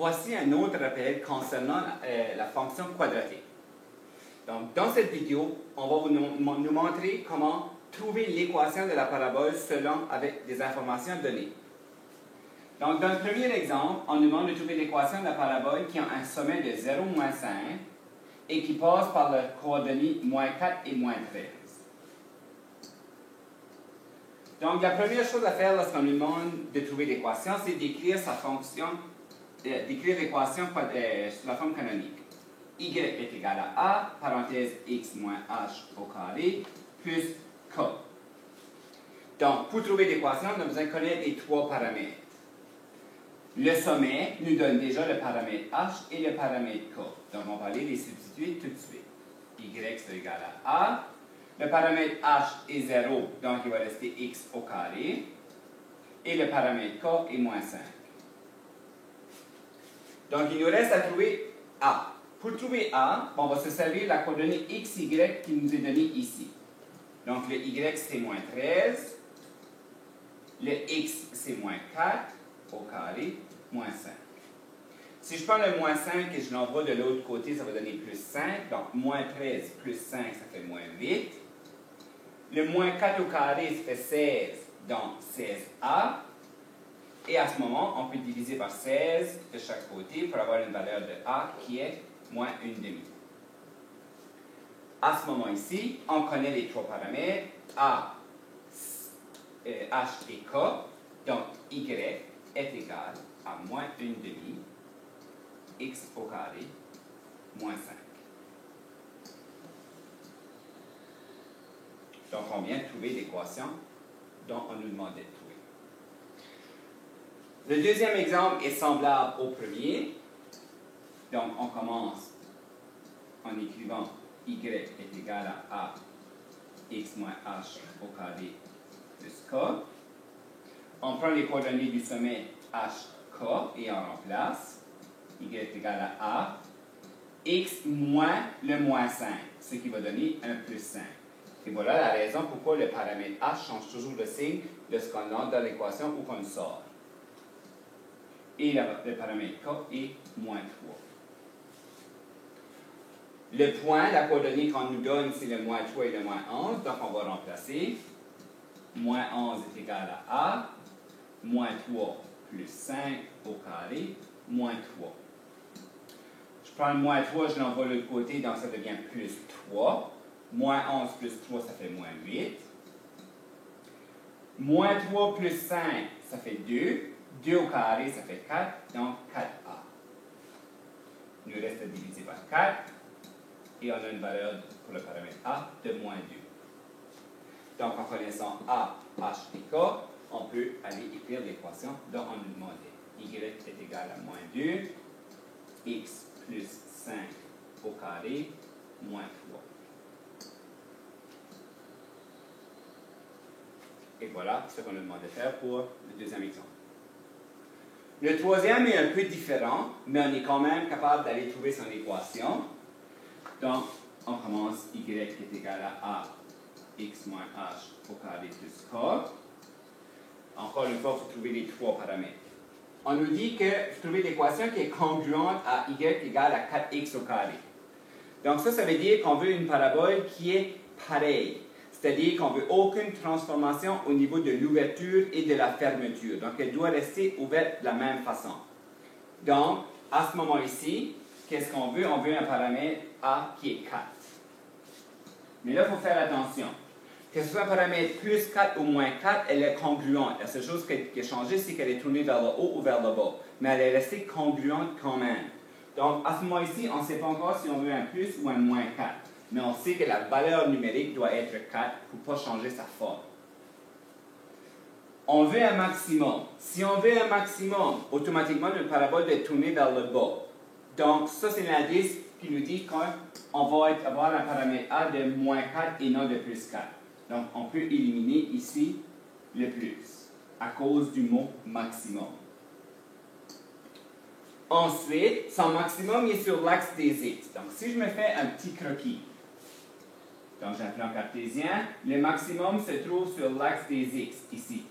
voici un autre rappel concernant la fonction quadratique. Donc, dans cette vidéo, on va nous montrer comment trouver l'équation de la parabole avec des informations données. Donc, dans le premier exemple, on nous demande de trouver l'équation de la parabole qui a un sommet de 0, moins 5 et qui passe par les coordonnées moins 4 et moins 13. Donc, la première chose à faire lorsqu'on nous demande de trouver l'équation, c'est d'écrire sa fonction, d'écrire l'équation sous la forme canonique. Y est égal à A, parenthèse x moins h au carré, plus k. Donc, pour trouver l'équation, on a besoin de connaître les trois paramètres. Le sommet nous donne déjà le paramètre h et le paramètre k. Donc, on va aller les substituer tout de suite. Y c'est égal à A. Le paramètre h est 0, donc il va rester x au carré. Et le paramètre k est moins 5. Donc, il nous reste à trouver A. Pour trouver A, on va se servir de la coordonnée xy qui nous est donnée ici. Donc, le y c'est moins 13. Le x c'est moins 4 au carré, moins 5. Si je prends le moins 5 et je l'envoie de l'autre côté, ça va donner plus 5. Donc, moins 13 plus 5, ça fait moins 8. Le moins 4 au carré, ça fait 16, donc 16a. Et à ce moment, on peut diviser par 16 de chaque côté pour avoir une valeur de a qui est moins 1/2. À ce moment ici, on connaît les trois paramètres a, h et k. Donc, y est égal à moins 1/2 x au carré moins 5. Donc, on vient de trouver l'équation dont on nous demandait de trouver. Le deuxième exemple est semblable au premier. Donc, on commence en écrivant y est égal à a x moins h au carré plus k. On prend les coordonnées du sommet h, k et on remplace. Y est égal à a x moins le moins 5, ce qui va donner un plus 5. Et voilà la raison pourquoi le paramètre h change toujours le signe de ce qu'on a dans l'équation ou qu'on sort. Et le paramètre k est moins 3. Le point, la coordonnée qu'on nous donne, c'est le moins 3 et le moins 11, donc on va remplacer. Moins 11 est égal à a, moins 3 plus 5 au carré, moins 3. Je prends le moins 3, je l'envoie de l'autre côté, donc ça devient plus 3. Moins 11 plus 3, ça fait moins 8. Moins 3 plus 5, ça fait 2. 2 au carré, ça fait 4, donc 4a. Il nous reste à diviser par 4. Et on a une valeur pour le paramètre a de moins 2. Donc, en connaissant a, h et k, on peut aller écrire l'équation dont on nous demandait. Y est égal à moins 2, x plus 5 au carré, moins 3. Et voilà ce qu'on nous demande de faire pour le deuxième exemple. Le troisième est un peu différent, mais on est quand même capable d'aller trouver son équation. Donc, on commence y est égal à a x moins h au carré plus k. Encore une fois, il faut trouver les trois paramètres. On nous dit qu'il faut trouver l'équation qui est congruente à y égale à 4x au carré. Donc ça veut dire qu'on veut une parabole qui est pareille. C'est-à-dire qu'on ne veut aucune transformation au niveau de l'ouverture et de la fermeture. Donc, elle doit rester ouverte de la même façon. Donc, à ce moment ici, qu'est-ce qu'on veut? On veut un paramètre a qui est 4. Mais là, il faut faire attention. Que ce soit un paramètre plus 4 ou moins 4, elle est congruente. La seule chose qui a changé, c'est qu'elle est tournée vers le haut ou vers le bas. Mais elle est restée congruente quand même. Donc, à ce moment ici, on ne sait pas encore si on veut un plus ou un moins 4. Mais on sait que la valeur numérique doit être 4 pour ne pas changer sa forme. On veut un maximum. Si on veut un maximum, automatiquement, notre parabole doit être tournée vers le bas. Donc, ça, c'est l'indice qui nous dit qu'on va avoir un paramètre a de moins 4 et non de plus 4. Donc, on peut éliminer ici le plus, à cause du mot maximum. Ensuite, son maximum est sur l'axe des x. Donc, si je me fais un petit croquis, donc j'ai un plan cartésien, le maximum se trouve sur l'axe des x, ici.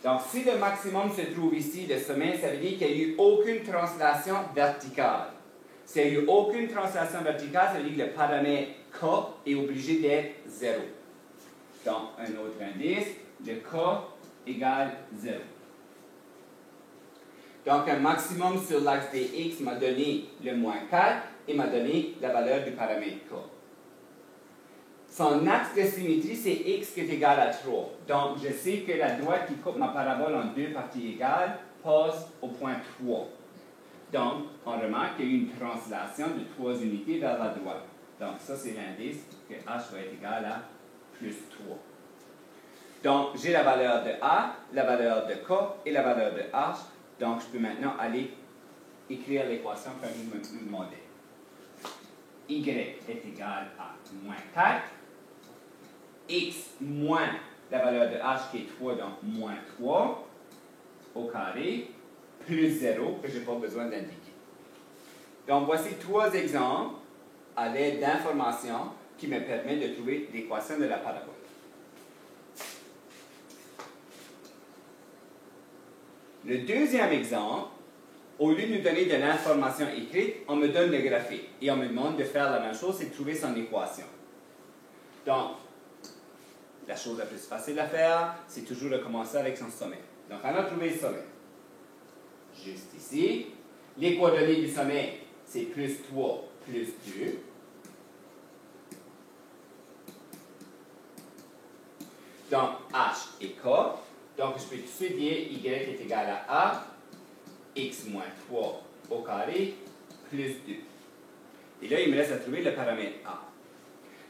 Donc, si le maximum se trouve ici, le sommet, ça veut dire qu'il n'y a eu aucune translation verticale. S'il n'y a eu aucune translation verticale, ça veut dire que le paramètre K est obligé d'être 0. Donc, un autre indice, le K égale 0. Donc, un maximum sur l'axe des X m'a donné le moins 4 et m'a donné la valeur du paramètre K. Son axe de symétrie, c'est X qui est égal à 3. Donc, je sais que la droite qui coupe ma parabole en deux parties égales passe au point 3. Donc, on remarque qu'il y a eu une translation de 3 unités vers la droite. Donc, ça, c'est l'indice que H va être égal à plus 3. Donc, j'ai la valeur de A, la valeur de K et la valeur de H. Donc, je peux maintenant aller écrire l'équation comme il me demandait. Y est égal à moins 4. X moins la valeur de H qui est 3, donc moins 3 au carré, plus 0 que je n'ai pas besoin d'indiquer. Donc, voici 3 exemples à l'aide d'informations qui me permettent de trouver l'équation de la parabole. Le deuxième exemple, au lieu de nous donner de l'information écrite, on me donne le graphique et on me demande de faire la même chose, c'est de trouver son équation. Donc, la chose la plus facile à faire, c'est toujours de commencer avec son sommet. Donc, on a trouvé le sommet. Juste ici. Les coordonnées du sommet, c'est plus 3, plus 2. Donc, H et K. Donc, je peux tout de suite dire Y est égal à A, X moins 3 au carré, plus 2. Et là, il me reste à trouver le paramètre A.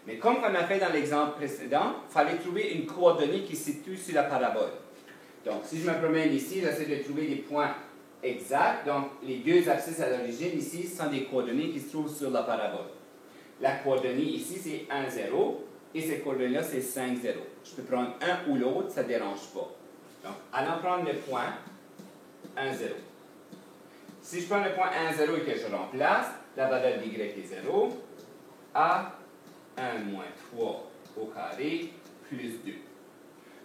Mais comme on a fait dans l'exemple précédent, il fallait trouver une coordonnée qui se situe sur la parabole. Donc, si je me promène ici, j'essaie de trouver des points exacts. Donc, les deux abscisses à l'origine ici sont des coordonnées qui se trouvent sur la parabole. La coordonnée ici, c'est 1, 0. Et ces coordonnées-là, c'est 5, 0. Je peux prendre un ou l'autre, ça ne dérange pas. Donc, allons prendre le point 1, 0. Si je prends le point 1, 0 et que je remplace, la valeur d'y est 0. A 1 moins 3 au carré, plus 2.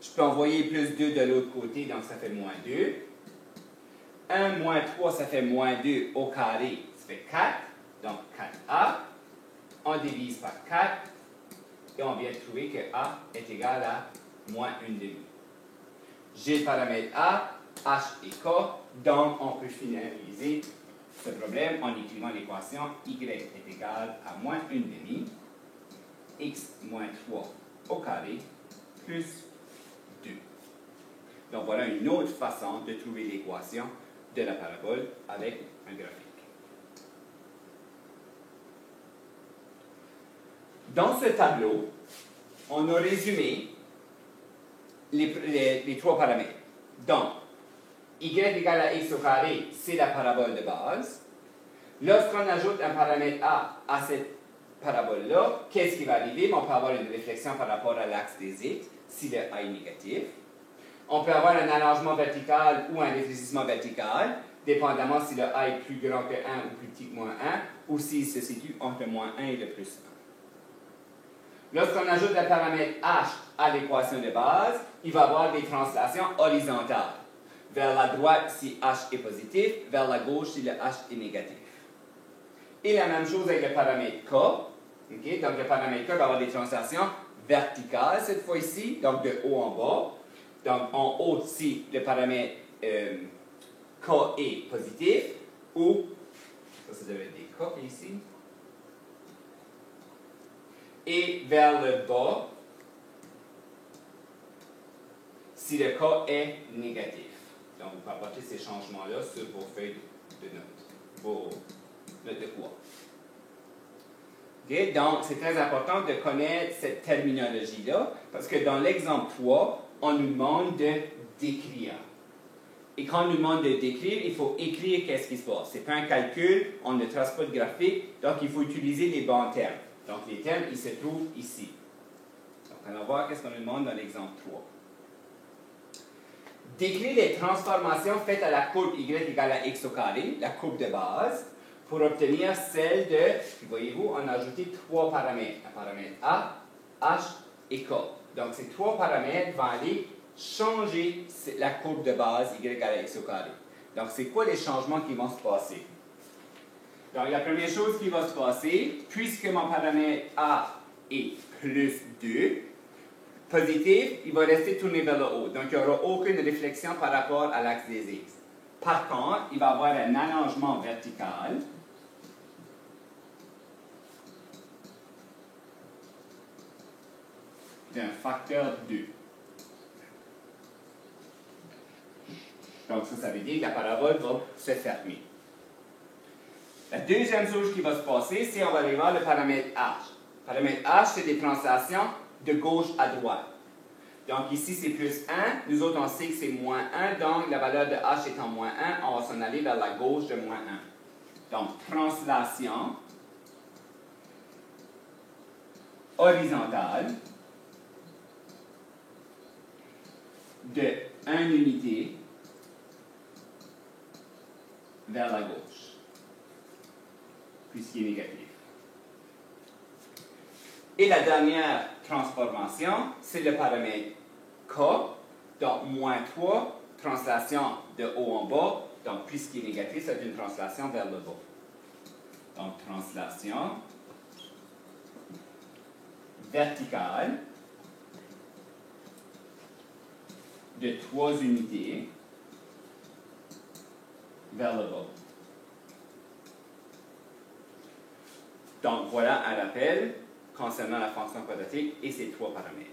Je peux envoyer plus 2 de l'autre côté, donc ça fait moins 2. 1 moins 3, ça fait moins 2 au carré, ça fait 4. Donc 4A. On divise par 4. Et on vient de trouver que A est égal à moins 1 demi. J'ai le paramètre A, H et K, donc on peut finaliser ce problème en écrivant l'équation Y est égal à moins 1 demi, X moins 3 au carré, plus 2. Donc voilà une autre façon de trouver l'équation de la parabole avec un graphique. Dans ce tableau, on a résumé les trois paramètres. Donc, Y égale à X au carré, c'est la parabole de base. Lorsqu'on ajoute un paramètre A à cette parabole-là, qu'est-ce qui va arriver? On peut avoir une réflexion par rapport à l'axe des X, si le A est négatif. On peut avoir un allongement vertical ou un rétrécissement vertical, dépendamment si le A est plus grand que 1 ou plus petit que moins 1, ou s'il se situe entre le moins 1 et le plus 1. Lorsqu'on ajoute un paramètre H à l'équation de base, il va y avoir des translations horizontales. Vers la droite si H est positif, vers la gauche si le H est négatif. Et la même chose avec le paramètre K. Okay? Donc le paramètre K va avoir des translations verticales cette fois-ci, donc de haut en bas. Donc en haut si le paramètre K est positif, ou, ça devrait être des K ici, et vers le bas si le K est négatif. Donc, vous pouvez apporter ces changements-là sur vos feuilles de notes, vos notes de cours. Okay? Donc, c'est très important de connaître cette terminologie-là, parce que dans l'exemple 3, on nous demande de décrire. Et quand on nous demande de décrire, il faut écrire qu'est-ce qui se passe. Ce n'est pas un calcul, on ne trace pas de graphique, donc il faut utiliser les bons termes. Donc, les termes, ils se trouvent ici. Donc, on va voir qu'est-ce qu'on nous demande dans l'exemple 3. Décrire les transformations faites à la courbe Y égale à X au carré, la courbe de base, pour obtenir celle de, voyez-vous, on a ajouté 3 paramètres. Un paramètre A, H et K. Donc, ces 3 paramètres vont aller changer la courbe de base y égale x au carré. Donc, c'est quoi les changements qui vont se passer? Donc, la première chose qui va se passer, puisque mon paramètre A est plus 2, positif, il va rester tourné vers le haut. Donc, il n'y aura aucune réflexion par rapport à l'axe des x. Par contre, il va y avoir un allongement vertical d'un facteur 2. Donc, ça veut dire que la parabole va se fermer. La deuxième chose qui va se passer, c'est qu'on va aller voir le paramètre h. Le paramètre h, c'est des translations de gauche à droite. Donc, ici, c'est plus 1. Nous autres, on sait que c'est moins 1. Donc, la valeur de h étant moins 1, on va s'en aller vers la gauche de moins 1. Donc, translation horizontale de 1 unité vers la gauche, puisqu'il est négatif. Et la dernière transformation, c'est le paramètre K, donc moins 3, translation de haut en bas, donc puisqu'il est négatif, c'est une translation vers le bas. Donc, translation verticale de 3 unités vers le bas. Donc, voilà un rappel concernant la fonction quadratique et ses 3 paramètres.